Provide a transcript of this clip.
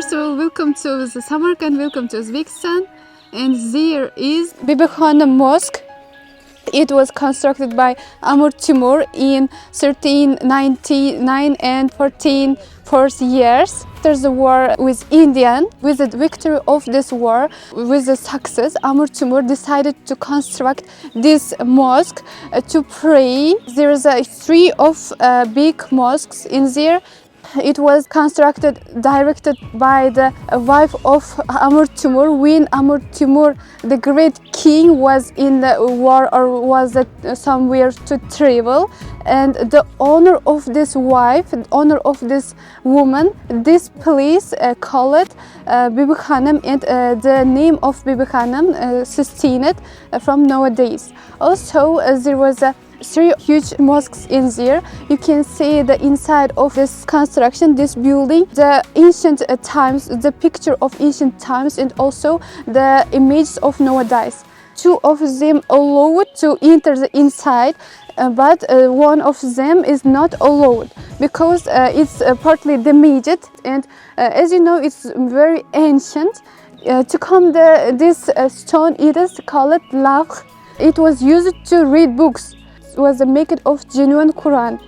First of all, welcome to the Samarkand, welcome to Uzbekistan. And there is Bibi-Khanym Mosque. It was constructed by Amir Timur in 1399 and 1440 years. After the war with India, with the victory of this war, with the success, Amir Timur decided to construct this mosque to pray. There is three of big mosques in there. It was constructed, directed by the wife of Amir Timur. When Amir Timur, the great king, was in the war or was somewhere to travel, and the honor of this wife, the honor of this woman, this place called Bibi-Khanym, and the name of Bibi-Khanym sustained from nowadays. Also, there was three huge mosques in there. You can see the inside of this construction, this building, the ancient times, the picture of ancient times, and also the images of nowadays. Two of them allowed to enter the inside, but one of them is not allowed because it's partly damaged, and as you know, it's very ancient. To come this stone, it is called lakh. It was used to read books. Was made of genuine Quran.